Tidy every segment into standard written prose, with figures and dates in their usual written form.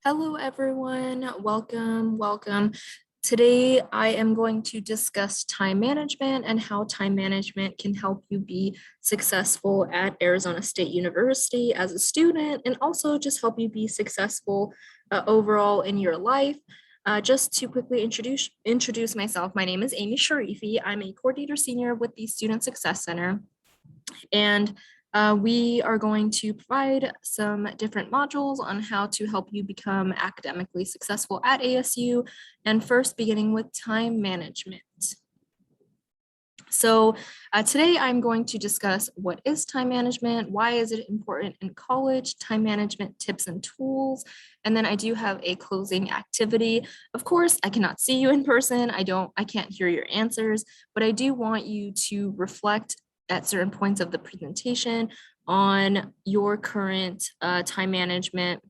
Hello, everyone. Welcome. Today, I am going to discuss time management and how time management can help you be successful at Arizona State University as a student, and also just help you be successful overall in your life. Just to quickly introduce myself, my name is Amy Sharifi. I'm a coordinator senior with the Student Success Center. And we are going to provide some different modules on how to help you become academically successful at ASU. And first, beginning with time management. So today I'm going to discuss what is time management, why is it important in college, time management tips and tools, and then I do have a closing activity. Of course, I cannot see you in person. I can't hear your answers, but I do want you to reflect at certain points of the presentation on your current time management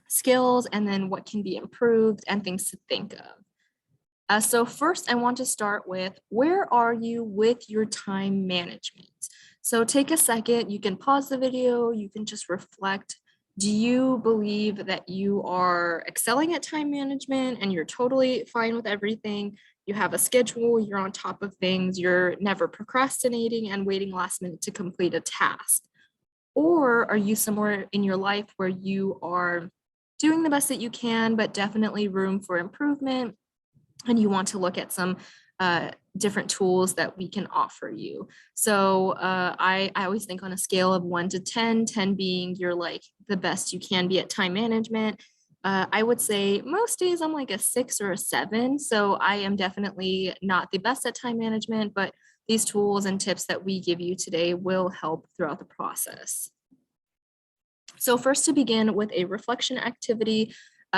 skills and then what can be improved and things to think of. So first, I want to start with where are you with your time management? So take a second, you can pause the video, you can just reflect. Do you believe that you are excelling at time management and you're totally fine with everything? You have a schedule, you're on top of things, you're never procrastinating and waiting last minute to complete a task? Or are you somewhere in your life where you are doing the best that you can, but definitely room for improvement? And you want to look at some different tools that we can offer you. So I always think on a scale of 1 to 10, 10 being you're like the best you can be at time management. I would say most days I'm like a 6 or a 7. So I am definitely not the best at time management, but these tools and tips that we give you today will help throughout the process. So first, to begin with a reflection activity,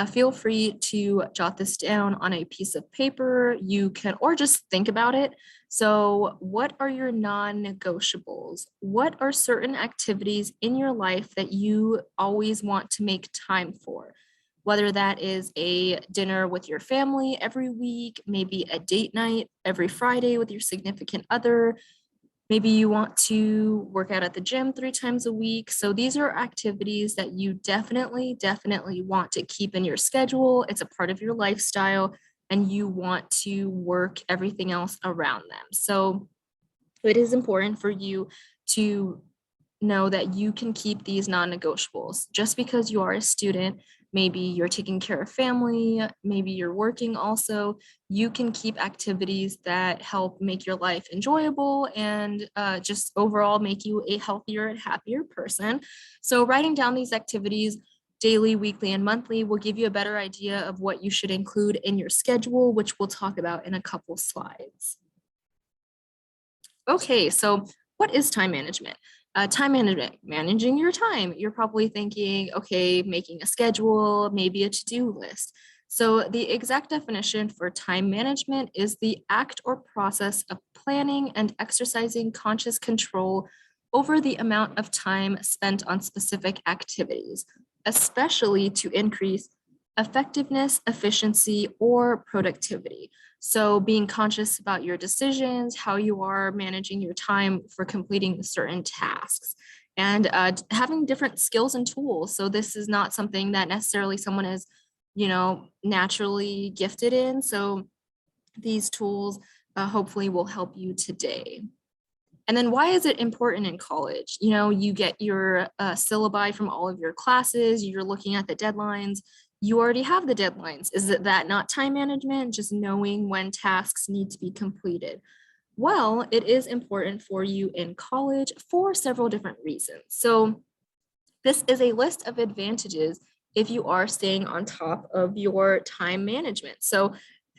feel free to jot this down on a piece of paper. You can, or just think about it. So what are your non-negotiables? What are certain activities in your life that you always want to make time for? Whether that is a dinner with your family every week, maybe a date night every Friday with your significant other, maybe you want to work out at the gym 3 times a week. So these are activities that you definitely want to keep in your schedule. It's a part of your lifestyle and you want to work everything else around them. So it is important for you to know that you can keep these non-negotiables. Just because you are a student, maybe you're taking care of family, maybe you're working also, you can keep activities that help make your life enjoyable and just overall make you a healthier and happier person. So writing down these activities daily, weekly, and monthly will give you a better idea of what you should include in your schedule, which we'll talk about in a couple slides. Okay, so what is time management? Time management, managing your time. You're probably thinking, okay, making a schedule, maybe a to-do list. So the exact definition for time management is the act or process of planning and exercising conscious control over the amount of time spent on specific activities, especially to increase effectiveness, efficiency, or productivity. So being conscious about your decisions, how you are managing your time for completing certain tasks, and having different skills and tools. So this is not something that necessarily someone is, naturally gifted in. So these tools hopefully will help you today. And then why is it important in college? You get your syllabi from all of your classes, you're looking at the deadlines, you already have the deadlines. Is that not time management, just knowing when tasks need to be completed? Well, it is important for you in college for several different reasons. So this is a list of advantages if you are staying on top of your time management. So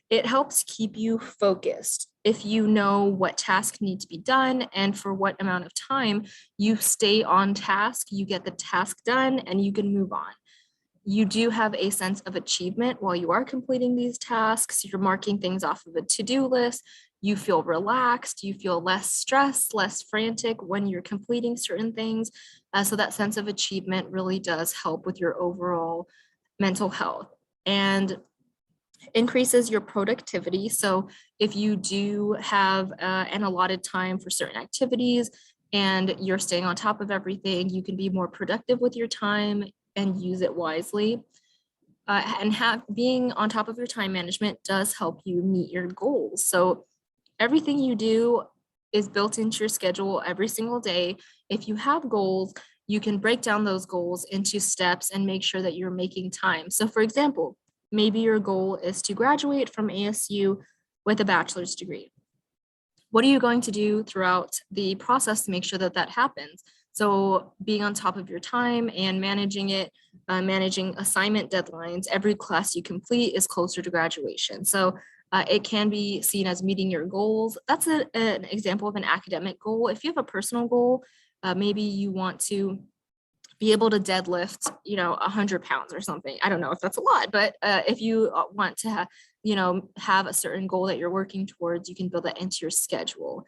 it helps keep you focused. If you know what tasks need to be done and for what amount of time, you stay on task, you get the task done, and you can move on. You do have a sense of achievement while you are completing these tasks. You're marking things off of a to-do list. You feel relaxed, you feel less stressed, less frantic when you're completing certain things. So that sense of achievement really does help with your overall mental health. And increases your productivity. So if you do have an allotted time for certain activities and you're staying on top of everything, you can be more productive with your time and use it wisely. and being on top of your time management does help you meet your goals. So everything you do is built into your schedule every single day. If you have goals, you can break down those goals into steps and make sure that you're making time. So for example, maybe your goal is to graduate from ASU with a bachelor's degree. What are you going to do throughout the process to make sure that that happens? So being on top of your time and managing it, managing assignment deadlines, every class you complete is closer to graduation. So it can be seen as meeting your goals. That's an example of an academic goal. If you have a personal goal, maybe you want to be able to deadlift, 100 pounds or something. I don't know if that's a lot, but if you want to, have a certain goal that you're working towards, you can build that into your schedule.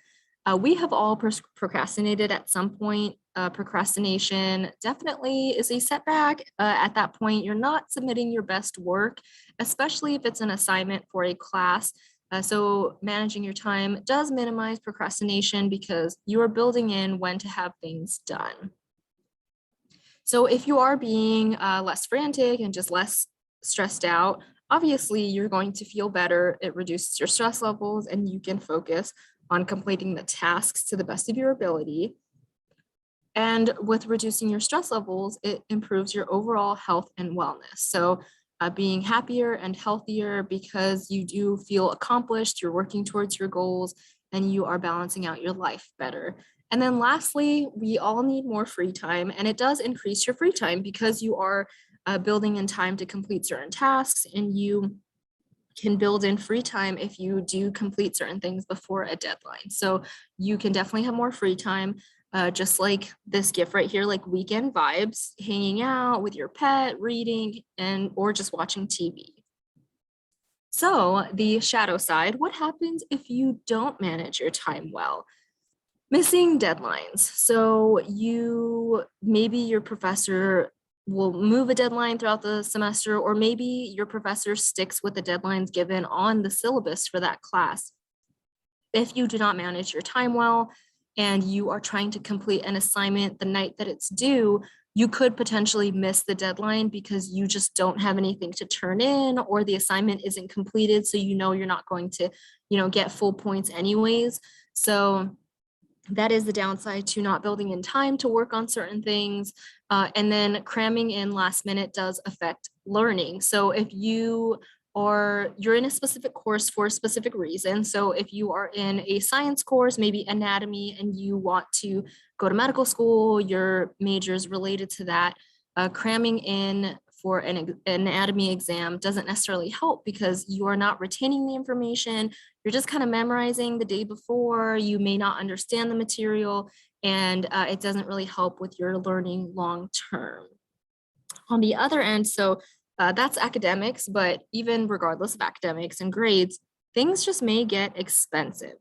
We have all procrastinated at some point. Procrastination definitely is a setback. At that point, you're not submitting your best work, especially if it's an assignment for a class. So managing your time does minimize procrastination because you are building in when to have things done. So if you are being less frantic and just less stressed out, obviously you're going to feel better. It reduces your stress levels and you can focus on completing the tasks to the best of your ability. And with reducing your stress levels, it improves your overall health and wellness. So being happier and healthier because you do feel accomplished, you're working towards your goals, and you are balancing out your life better. And then lastly, we all need more free time, and it does increase your free time because you are building in time to complete certain tasks, and you can build in free time if you do complete certain things before a deadline. So you can definitely have more free time, just like this gift right here, like weekend vibes, hanging out with your pet, reading, or just watching TV. So the shadow side, what happens if you don't manage your time well? Missing deadlines. So maybe your professor will move a deadline throughout the semester, or maybe your professor sticks with the deadlines given on the syllabus for that class. If you do not manage your time well and you are trying to complete an assignment the night that it's due, you could potentially miss the deadline because you just don't have anything to turn in, or the assignment isn't completed. So you're not going to, get full points anyways. So that is the downside to not building in time to work on certain things. And then cramming in last minute does affect learning. So if you're in a specific course for a specific reason. So if you are in a science course, maybe anatomy, and you want to go to medical school, your major is related to that, cramming in for an anatomy exam doesn't necessarily help because you are not retaining the information. You're just kind of memorizing the day before. You may not understand the material, and it doesn't really help with your learning long term. On the other end, so that's academics, but even regardless of academics and grades, things just may get expensive.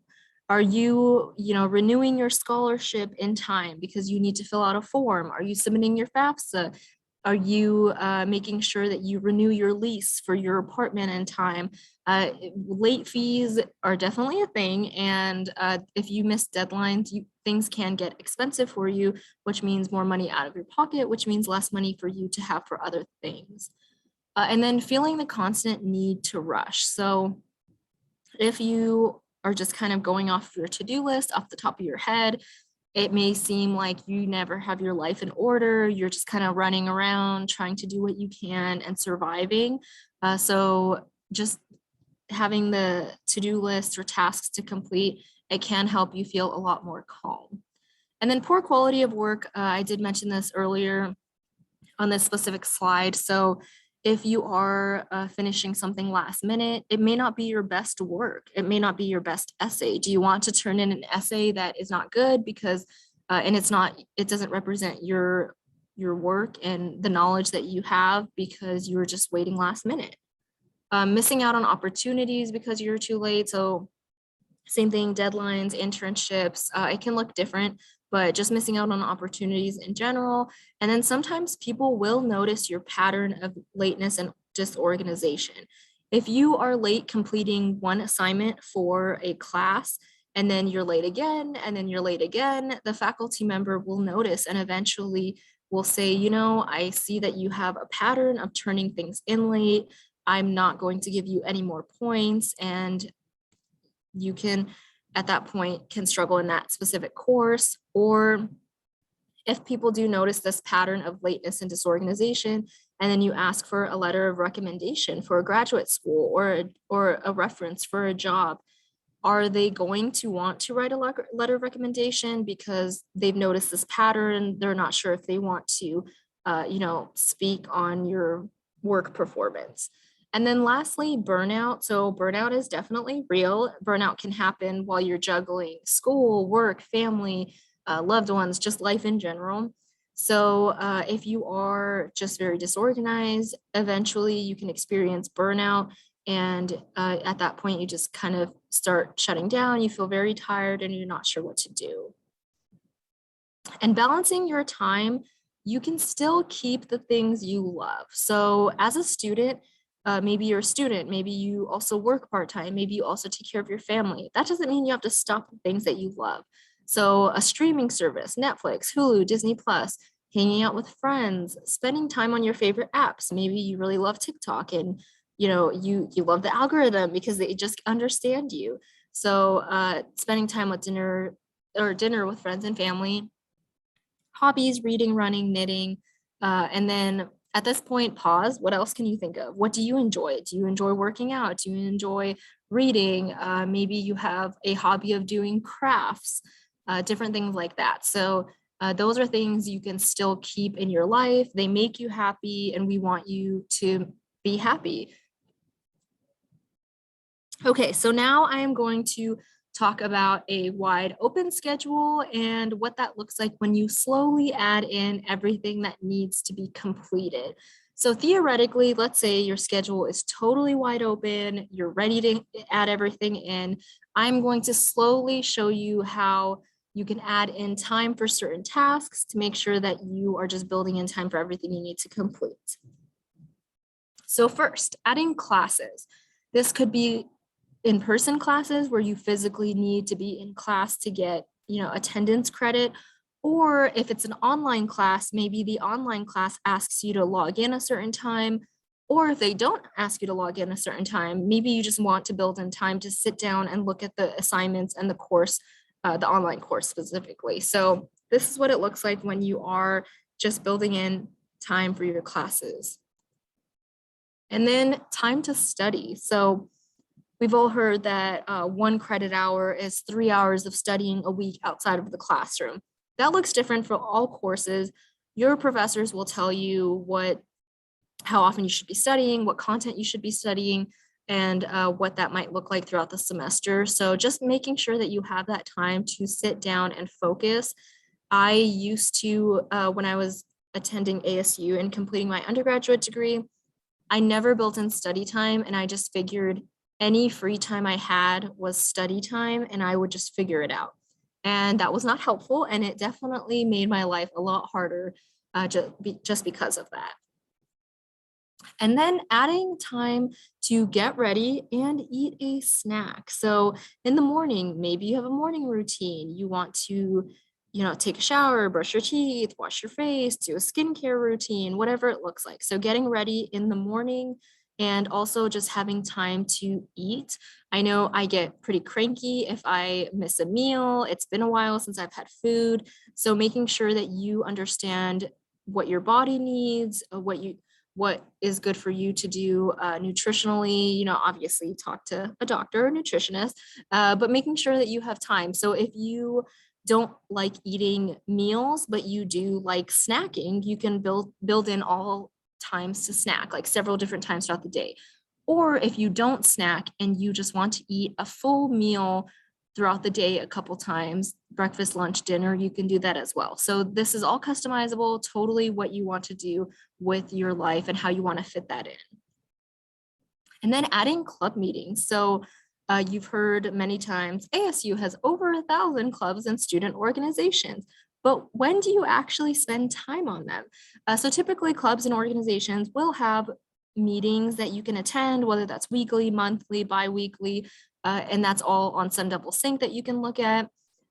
Are you, renewing your scholarship in time because you need to fill out a form? Are you submitting your FAFSA? Are you making sure that you renew your lease for your apartment in time? Late fees are definitely a thing. And if you miss deadlines, things can get expensive for you, which means more money out of your pocket, which means less money for you to have for other things. And then feeling the constant need to rush. So if you are just kind of going off your to-do list off the top of your head, it may seem like you never have your life in order. You're just kind of running around trying to do what you can and surviving. So just having the to-do list or tasks to complete, it can help you feel a lot more calm. And then poor quality of work. I did mention this earlier on this specific slide. So if you are finishing something last minute, it may not be your best work. It may not be your best essay. Do you want to turn in an essay that is not good because, and it doesn't represent your work and the knowledge that you have because you were just waiting last minute? Missing out on opportunities because you're too late. So same thing, deadlines, internships, it can look different, but just missing out on opportunities in general. And then sometimes people will notice your pattern of lateness and disorganization. If you are late completing one assignment for a class, and then you're late again, and then you're late again, the faculty member will notice and eventually will say, you know, I see that you have a pattern of turning things in late. I'm not going to give you any more points. And you can, at that point, can struggle in that specific course. Or if people do notice this pattern of lateness and disorganization, and then you ask for a letter of recommendation for a graduate school or a reference for a job, are they going to want to write a letter of recommendation because they've noticed this pattern? They're not sure if they want to, speak on your work performance. And then lastly, burnout. So burnout is definitely real. Burnout can happen while you're juggling school, work, family, loved ones, just life in general. So if you are just very disorganized, eventually you can experience burnout. And at that point, you just kind of start shutting down. You feel very tired and you're not sure what to do. And balancing your time, you can still keep the things you love. So as a student, maybe you're a student, maybe you also work part-time, maybe you also take care of your family. That doesn't mean you have to stop the things that you love. So a streaming service, Netflix, Hulu, Disney Plus, hanging out with friends, spending time on your favorite apps. Maybe you really love TikTok and you love the algorithm because they just understand you. So spending time with dinner with friends and family, hobbies, reading, running, knitting, and then at this point, pause. What else can you think of? What do you enjoy? Do you enjoy working out? Do you enjoy reading? Maybe you have a hobby of doing crafts, different things like that. So those are things you can still keep in your life. They make you happy, and we want you to be happy. Okay, so now I am going to talk about a wide open schedule and what that looks like when you slowly add in everything that needs to be completed. So theoretically, let's say your schedule is totally wide open, you're ready to add everything in. I'm going to slowly show you how you can add in time for certain tasks to make sure that you are just building in time for everything you need to complete. So first, adding classes. This could be in-person classes where you physically need to be in class to get, attendance credit. Or if it's an online class, maybe the online class asks you to log in a certain time. Or if they don't ask you to log in a certain time, maybe you just want to build in time to sit down and look at the assignments and the course, the online course specifically. So this is what it looks like when you are just building in time for your classes. And then time to study. So we've all heard that 1 credit hour is 3 hours of studying a week outside of the classroom. That looks different for all courses. Your professors will tell you how often you should be studying, what content you should be studying, and what that might look like throughout the semester. So just making sure that you have that time to sit down and focus. I used to, when I was attending ASU and completing my undergraduate degree, I never built in study time, and I just figured any free time I had was study time, and I would just figure it out. And that was not helpful, and it definitely made my life a lot harder just because of that. And then adding time to get ready and eat a snack. So in the morning, maybe you have a morning routine. You want to, take a shower, brush your teeth, wash your face, do a skincare routine, whatever it looks like. So getting ready in the morning and also just having time to eat. I know I get pretty cranky if I miss a meal. It's been a while since I've had food. So making sure that you understand what your body needs, what is good for you to do nutritionally, obviously talk to a doctor or nutritionist, but making sure that you have time. So if you don't like eating meals, but you do like snacking, you can build in all times to snack, like several different times throughout the day. Or if you don't snack and you just want to eat a full meal throughout the day a couple times, breakfast, lunch, dinner, you can do that as well. So this is all customizable, totally what you want to do with your life and how you want to fit that in. And then adding club meetings. So you've heard many times ASU has over 1,000 clubs and student organizations. But when do you actually spend time on them? So typically clubs and organizations will have meetings that you can attend, whether that's weekly, monthly, bi-weekly, and that's all on Sun Double Sync that you can look at.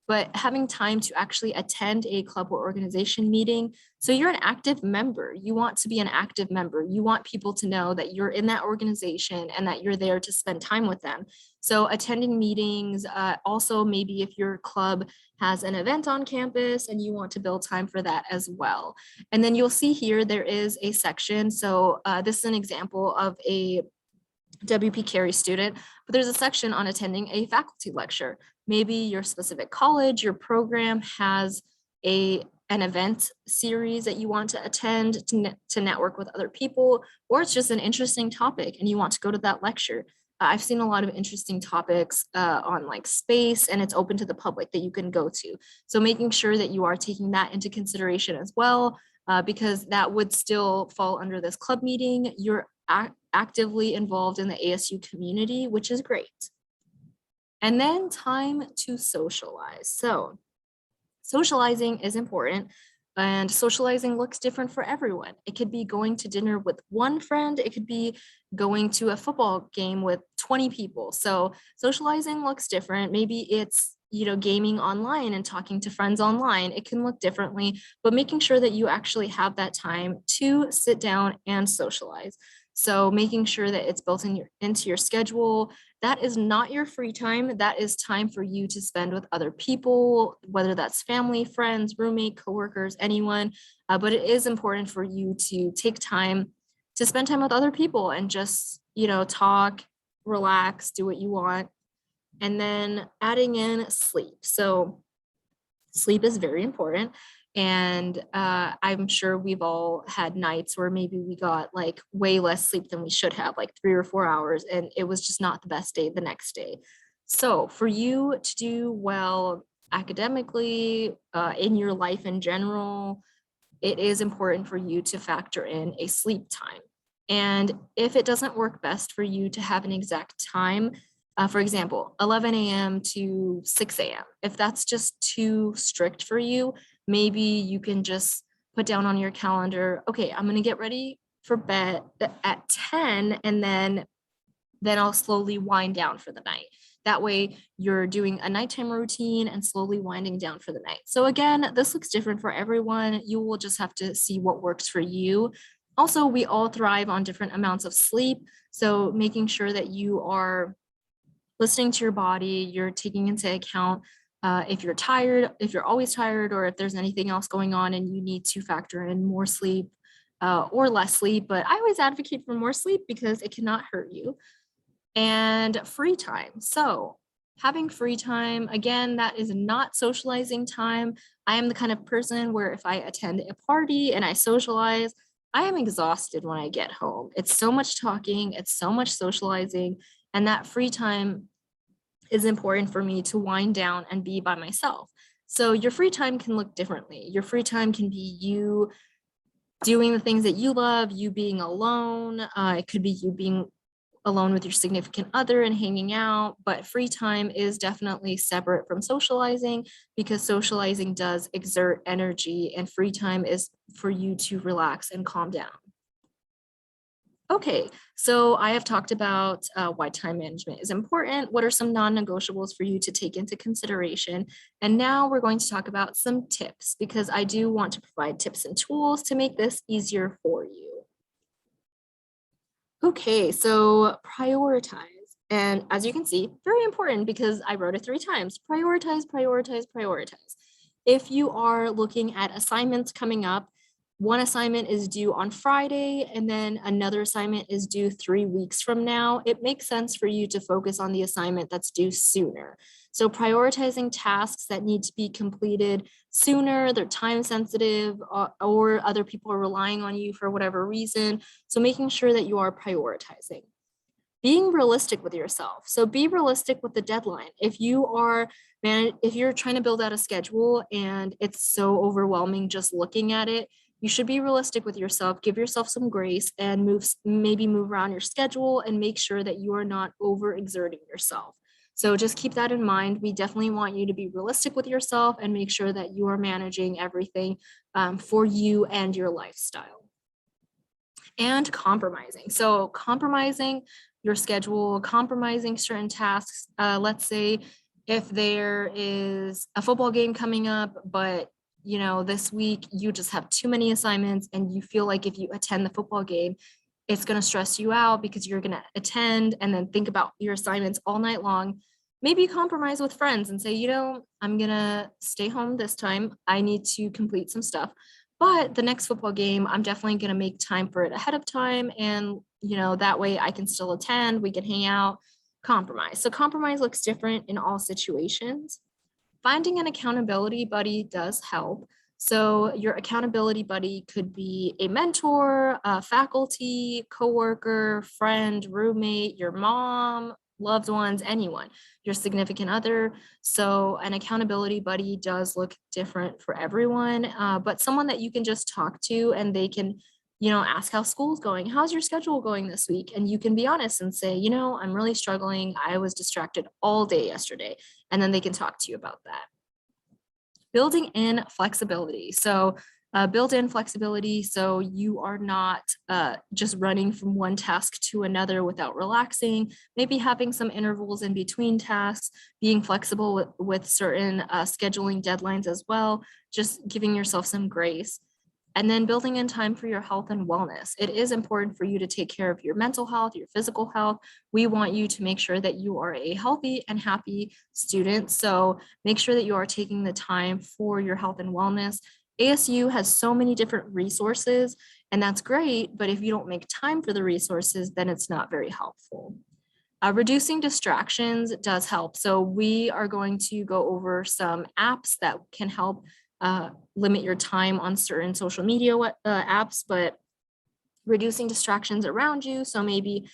but having time to actually attend a club or organization meeting. So you're an active member. You want to be an active member. You want people to know that you're in that organization and that you're there to spend time with them. So attending meetings, also maybe if your club has an event on campus and you want to build time for that as well. And then you'll see here, there is a section. So this is an example of a WP Carey student, but there's a section on attending a faculty lecture. Maybe your specific college, your program has an event series that you want to attend to network with other people, or it's just an interesting topic and you want to go to that lecture. I've seen a lot of interesting topics on like space, and it's open to the public that you can go to. So making sure that you are taking that into consideration as well, because that would still fall under this club meeting. You're actively involved in the ASU community, which is great. And then time to socialize. So socializing is important, and socializing looks different for everyone. It could be going to dinner with one friend. It could be going to a football game with 20 people. So socializing looks different. Maybe it's gaming online and talking to friends online. It can look differently, but making sure that you actually have that time to sit down and socialize. So making sure that it's built into your schedule. That is not your free time. That is time for you to spend with other people, whether that's family, friends, roommate, coworkers, anyone. But it is important for you to take time to spend time with other people and just, talk, relax, do what you want. And then adding in sleep. So sleep is very important. And I'm sure we've all had nights where maybe we got like way less sleep than we should have, like 3 or 4 hours, and it was just not the best day the next day. So for you to do well academically, in your life in general, it is important for you to factor in a sleep time. And if it doesn't work best for you to have an exact time, for example, 11 a.m. to 6 a.m., if that's just too strict for you, maybe you can just put down on your calendar, okay, I'm going to get ready for bed at 10, and then I'll slowly wind down for the night. That way you're doing a nighttime routine and slowly winding down for the night. So again, this looks different for everyone. You will just have to see what works for you. Also, we all thrive on different amounts of sleep. So making sure that you are listening to your body, you're taking into account if you're tired, if you're always tired, or if there's anything else going on and you need to factor in more sleep or less sleep. But I always advocate for more sleep because it cannot hurt you. And free time. So having free time, again, that is not socializing time. I am the kind of person where if I attend a party and I socialize, I am exhausted when I get home. It's so much talking, it's so much socializing, and that free time is important for me to wind down and be by myself. So your free time can look differently. Your free time can be you doing the things that you love, you being alone. It could be you being alone with your significant other and hanging out, but free time is definitely separate from socializing because socializing does exert energy and free time is for you to relax and calm down. Okay, so I have talked about why time management is important. What are some non-negotiables for you to take into consideration? And now we're going to talk about some tips because I do want to provide tips and tools to make this easier for you. Okay, so prioritize. And as you can see, very important because I wrote it 3 times. Prioritize, prioritize, prioritize. If you are looking at assignments coming up, one assignment is due on Friday, and then another assignment is due 3 weeks from now. It makes sense for you to focus on the assignment that's due sooner. So prioritizing tasks that need to be completed sooner, they're time sensitive, or other people are relying on you for whatever reason. So making sure that you are prioritizing. Being realistic with yourself. So be realistic with the deadline. If you're trying to build out a schedule and it's so overwhelming just looking at it, you should be realistic with yourself, give yourself some grace and maybe move around your schedule and make sure that you are not overexerting yourself. So just keep that in mind. We definitely want you to be realistic with yourself and make sure that you are managing everything for you and your lifestyle. And compromising. So compromising your schedule, compromising certain tasks. Let's say if there is a football game coming up, but this week you just have too many assignments and you feel like if you attend the football game, it's going to stress you out because you're going to attend and then think about your assignments all night long. Maybe compromise with friends and say, I'm going to stay home this time. I need to complete some stuff. But the next football game, I'm definitely going to make time for it ahead of time. And, that way I can still attend, we can hang out, compromise. So compromise looks different in all situations. Finding an accountability buddy does help. So your accountability buddy could be a mentor, a faculty, coworker, friend, roommate, your mom, loved ones, anyone, your significant other. So an accountability buddy does look different for everyone, but someone that you can just talk to and they can ask how school's going. How's your schedule going this week? And you can be honest and say, I'm really struggling. I was distracted all day yesterday. And then they can talk to you about that. Building in flexibility. So build in flexibility so you are not just running from one task to another without relaxing, maybe having some intervals in between tasks, being flexible with certain scheduling deadlines as well, just giving yourself some grace. And then building in time for your health and wellness. It is important for you to take care of your mental health, your physical health. We want you to make sure that you are a healthy and happy student. So make sure that you are taking the time for your health and wellness. ASU has so many different resources, and that's great. But if you don't make time for the resources, then it's not very helpful. Reducing distractions does help. So we are going to go over some apps that can help limit your time on certain social media apps, but reducing distractions around you. So maybe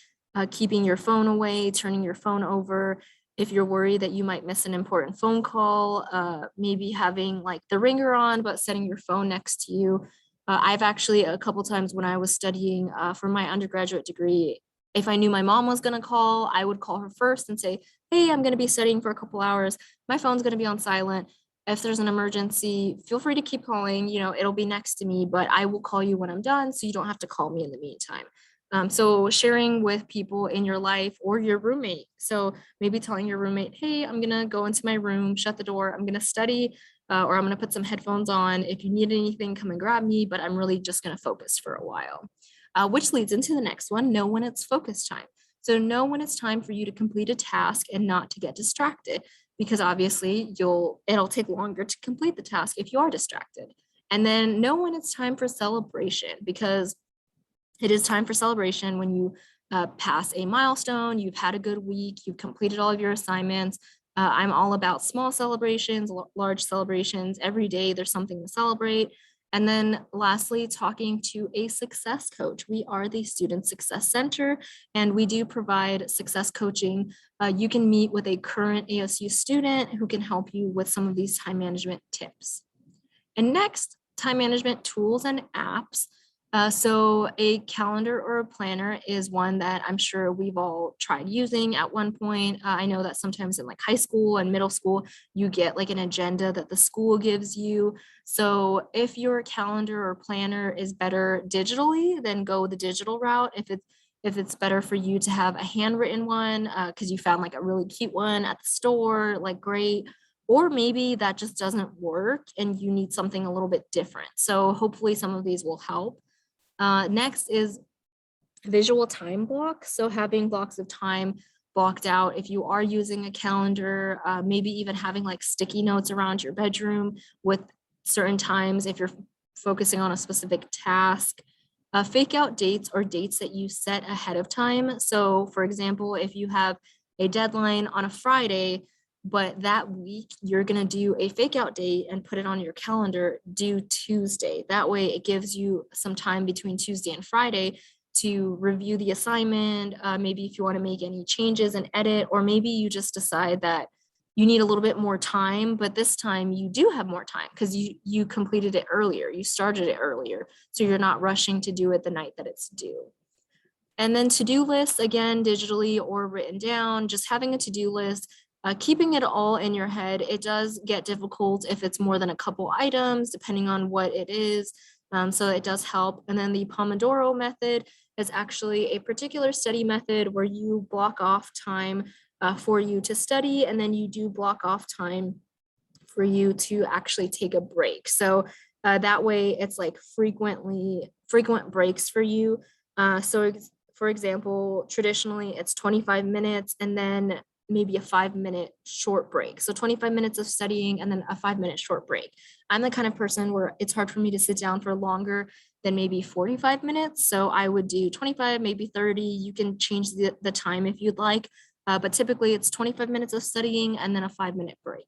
keeping your phone away, turning your phone over. If you're worried that you might miss an important phone call, maybe having like the ringer on, but setting your phone next to you. I've actually a couple times when I was studying for my undergraduate degree, if I knew my mom was going to call, I would call her first and say, hey, I'm going to be studying for a couple hours. My phone's going to be on silent. If there's an emergency, feel free to keep calling, it'll be next to me, but I will call you when I'm done so you don't have to call me in the meantime. So sharing with people in your life or your roommate. So maybe telling your roommate, hey, I'm gonna go into my room, shut the door, I'm gonna study, or I'm gonna put some headphones on. If you need anything, come and grab me, but I'm really just gonna focus for a while. Which leads into the next one, know when it's focus time. So know when it's time for you to complete a task and not to get distracted, because obviously it'll take longer to complete the task if you are distracted. And then know when it's time for celebration, because it is time for celebration when you pass a milestone, you've had a good week, you've completed all of your assignments. I'm all about small celebrations, large celebrations. Every day there's something to celebrate. And then lastly, talking to a success coach. We are the Student Success Center, and we do provide success coaching. You can meet with a current ASU student who can help you with some of these time management tips. And next, time management tools and apps. So a calendar or a planner is one that I'm sure we've all tried using at one point. I know that sometimes in like high school and middle school, you get like an agenda that the school gives you. So if your calendar or planner is better digitally, then go the digital route. If it's better for you to have a handwritten one because you found like a really cute one at the store, like great. Or maybe that just doesn't work and you need something a little bit different. So hopefully some of these will help. Next is visual time block. So having blocks of time blocked out. If you are using a calendar, maybe even having like sticky notes around your bedroom with certain times if you're focusing on a specific task. Fake out dates or dates that you set ahead of time. So for example, if you have a deadline on a Friday, but that week you're going to do a fake out date and put it on your calendar due Tuesday. That way it gives you some time between Tuesday and Friday to review the assignment. Maybe if you want to make any changes and edit, or maybe you just decide that you need a little bit more time, but this time you do have more time because you completed it earlier, you started it earlier. So you're not rushing to do it the night that it's due. And then to-do lists, again, digitally or written down, just having a to-do list. Keeping it all in your head, it does get difficult if it's more than a couple items, depending on what it is. So it does help. And then the Pomodoro method is actually a particular study method where you block off time for you to study, and then you do block off time for you to actually take a break. So that way it's like frequent breaks for you. For example, traditionally it's 25 minutes and then maybe a 5-minute short break. So 25 minutes of studying and then a 5-minute short break. I'm the kind of person where it's hard for me to sit down for longer than maybe 45 minutes. So I would do 25, maybe 30. You can change the time if you'd like, but typically it's 25 minutes of studying and then a 5-minute break.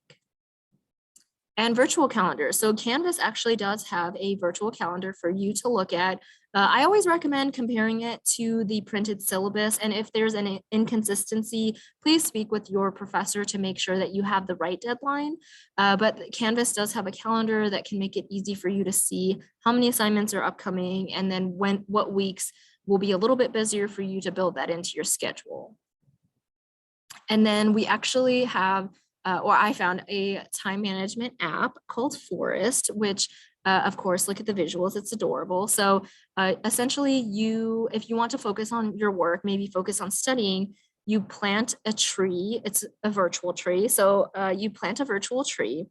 And virtual calendars. So Canvas actually does have a virtual calendar for you to look at. I always recommend comparing it to the printed syllabus. And if there's an inconsistency, please speak with your professor to make sure that you have the right deadline. But Canvas does have a calendar that can make it easy for you to see how many assignments are upcoming and then what weeks will be a little bit busier for you to build that into your schedule. And then we actually have I found a time management app called Forest, which of course, look at the visuals, it's adorable. So essentially if you want to focus on your work, maybe focus on studying, you plant a tree, it's a virtual tree. So you plant a virtual tree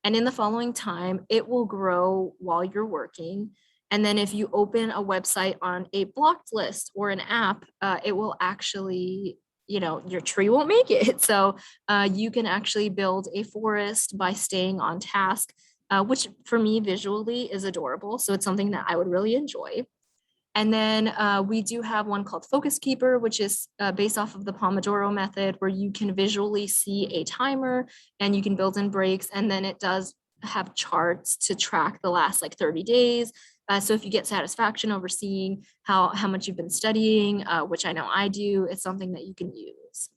and in the following time, it will grow while you're working. And then if you open a website on a blocked list or an app, it will actually your tree won't make it. So you can actually build a forest by staying on task, which for me visually is adorable. So it's something that I would really enjoy. And then we do have one called Focus Keeper, which is based off of the Pomodoro method, where you can visually see a timer and you can build in breaks. And then it does have charts to track the last like 30 days. So if you get satisfaction over seeing how much you've been studying, which I know I do, it's something that you can use.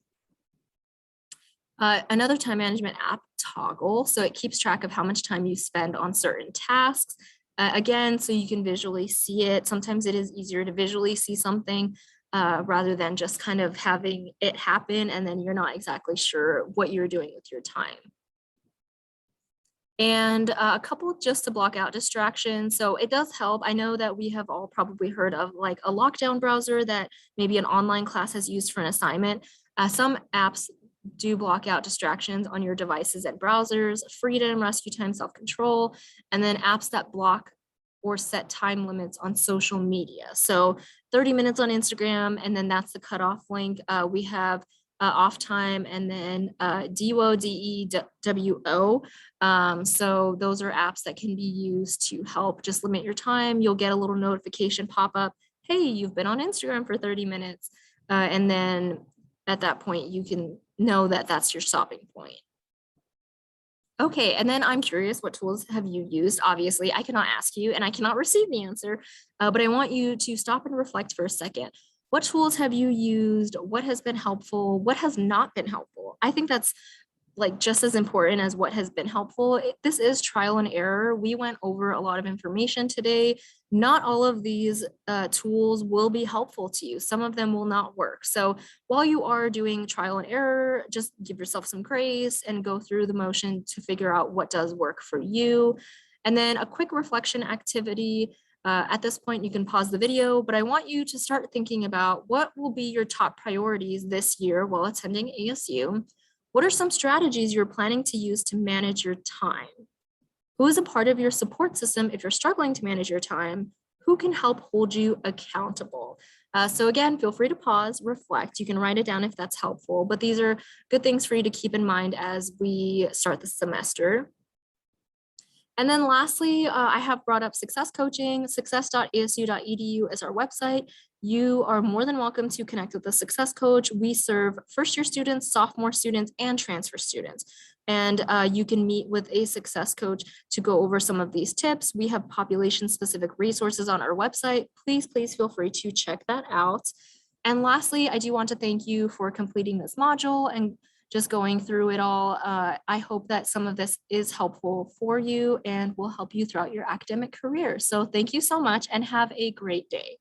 Another time management app, Toggle. So it keeps track of how much time you spend on certain tasks. Again, so you can visually see it. Sometimes it is easier to visually see something rather than just kind of having it happen and then you're not exactly sure what you're doing with your time. And a couple just to block out distractions. So it does help. I know that we have all probably heard of like a lockdown browser that maybe an online class has used for an assignment. Some apps do block out distractions on your devices and browsers, Freedom, Rescue Time, Self-Control, and then apps that block or set time limits on social media. So 30 minutes on Instagram, and then that's the cutoff link. We have off time and then DWO, DEWO. So those are apps that can be used to help just limit your time. You'll get a little notification pop up. Hey, you've been on Instagram for 30 minutes. And then at that point, you can know that that's your stopping point. Okay, and then I'm curious, what tools have you used? Obviously, I cannot ask you and I cannot receive the answer, but I want you to stop and reflect for a second. What tools have you used? What has been helpful? What has not been helpful? I think that's like just as important as what has been helpful. This is trial and error. We went over a lot of information today. Not all of these tools will be helpful to you. Some of them will not work. So while you are doing trial and error, just give yourself some grace and go through the motion to figure out what does work for you. And then a quick reflection activity. At this point, you can pause the video, but I want you to start thinking about what will be your top priorities this year while attending ASU. What are some strategies you're planning to use to manage your time? Who is a part of your support system if you're struggling to manage your time? Who can help hold you accountable? So again, feel free to pause, reflect. You can write it down if that's helpful, but these are good things for you to keep in mind as we start the semester. And then lastly, I have brought up success coaching. Success.asu.edu is our website. You are more than welcome to connect with a success coach. We serve first-year students, sophomore students, and transfer students. And you can meet with a success coach to go over some of these tips. We have population-specific resources on our website. Please feel free to check that out. And lastly, I do want to thank you for completing this module and just going through it all. I hope that some of this is helpful for you and will help you throughout your academic career. So thank you so much and have a great day.